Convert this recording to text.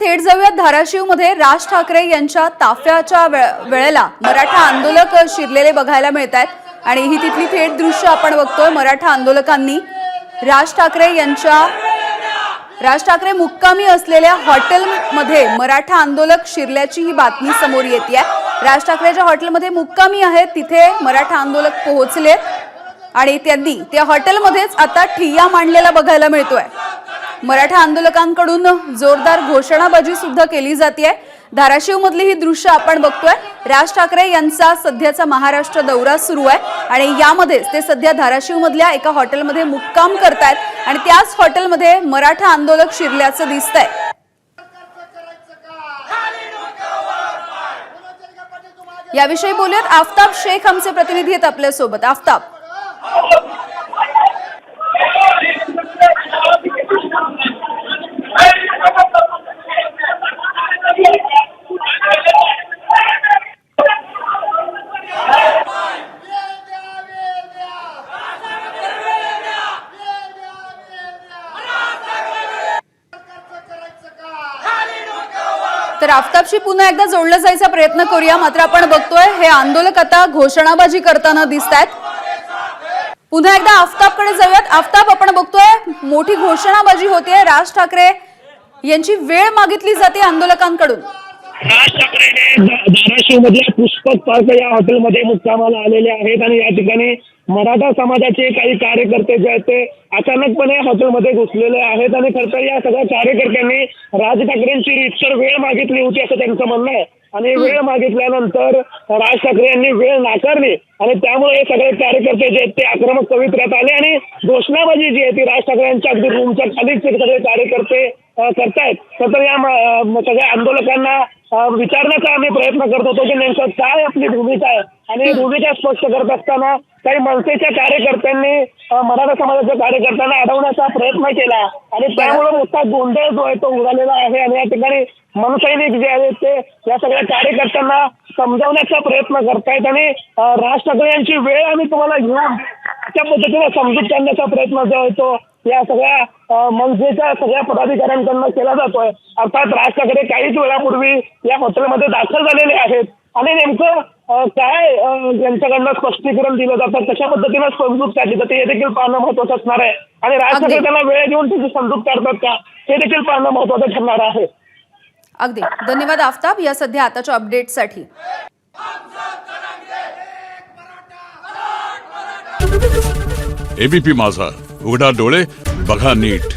थेट जाऊयात धाराशिवमध्ये राज ठाकरे यांच्या ताफ्याच्या वेळेला मराठा आंदोलक शिरलेले बघायला मिळत आहेत आणि ही तिथली थेट दृश्य आपण बघतोय। मराठा आंदोलकांनी राज ठाकरे मुक्कामी असलेल्या हॉटेलमध्ये मराठा आंदोलक शिरल्याची ही बातमी समोर येते। राज ठाकरेच्या हॉटेलमध्ये मुक्कामी आहेत, तिथे मराठा आंदोलक पोहोचलेत आणि त्यांनी त्या हॉटेलमध्येच आता ठिय्या मांडलेला बघायला मिळतोय। मराठा आंदोलकांकडून जोरदार घोषणाबाजी सुद्धा केली जाते। धाराशिव मधली ही दृश्य आपण बघतोय। राज ठाकरे यांचा सध्याचा महाराष्ट्र दौरा सुरू आहे आणि यामध्ये ते सध्या धाराशिव मधल्या एका हॉटेलमध्ये मुक्काम करतायत आणि त्याच हॉटेलमध्ये मराठा आंदोलक शिरल्याचं दिसतंय। याविषयी बोलूयात, आफताब शेख आमचे प्रतिनिधी आहेत आपल्या सोबत। आफताब, तर आफताबशी पुन्हा एकदा जोडलं जायचा प्रयत्न करूया। मात्र आपण बघतोय हे आंदोलक आता घोषणाबाजी करताना दिसतायत। पुन्हा एकदा आफताबकडे जाऊयात। आफताब, आपण बघतोय मोठी घोषणाबाजी होते, राज ठाकरे यांची वेळ मागितली जाते आंदोलकांकडून। राज ठाकरे धाराशिव मधल्या पुष्पक पार्क या हॉटेलमध्ये मुक्कामाला आलेले आहेत आणि या ठिकाणी मराठा समाजाचे काही कार्यकर्ते जे आहेत ते अचानकपणे हॉटेलमध्ये घुसलेले आहेत आणि खरं तर या सगळ्या कार्यकर्त्यांनी राज ठाकरेंची रीतसर वेळ मागितली होती असं त्यांचं म्हणणं आहे आणि वेळ मागितल्यानंतर राज ठाकरे यांनी वेळ नाकारली आणि त्यामुळे हे सगळे कार्यकर्ते जे आहेत ते आक्रमक पवित्र्यात आले आणि घोषणाबाजी जी आहे ती राज ठाकरे यांच्या अगदी रूमच्या खालीच सगळे कार्यकर्ते करतायत। तर या सगळ्या आंदोलकांना विचारण्याचा आम्ही प्रयत्न करत होतो की नेमकं काय आपली भूमिका आहे आणि भूमिका स्पष्ट करत असताना काही मनसेच्या कार्यकर्त्यांनी मराठा समाजाच्या कार्यकर्त्यांना अडवण्याचा प्रयत्न केला आणि त्यामुळे मोठा गोंधळ जो आहे तो उडालेला आहे आणि या ठिकाणी मनसैनिक जे आहेत ते या सगळ्या कार्यकर्त्यांना समजावण्याचा प्रयत्न करतायत आणि राज ठाकरे यांची वेळ आम्ही तुम्हाला घेऊन त्या पद्धतीने समजूत करण्याचा प्रयत्न जो आहे तो या सगळ्या मनसेच्या सगळ्या पदाधिकाऱ्यांकडून केला जातोय। अर्थात राज ठाकरे काहीच वेळापूर्वी या हॉटेलमध्ये दाखल झालेले आहेत आणि नेमकं काय यांच्याकडनं स्पष्टीकरण दिलं जातं, कशा पद्धतीने समजूत काढली जाते हे देखील पाहणं महत्वाचं असणार आहे आणि राज ठाकरे त्यांना वेळ घेऊन त्याची समजूत काढतात का हे देखील पाहणं महत्वाचं ठरणार आहे। अगदी धन्यवाद आफताब या सध्या आताच्या अपडेटसाठी। एबीपी माझा, उघडा डोळे बघा नीट।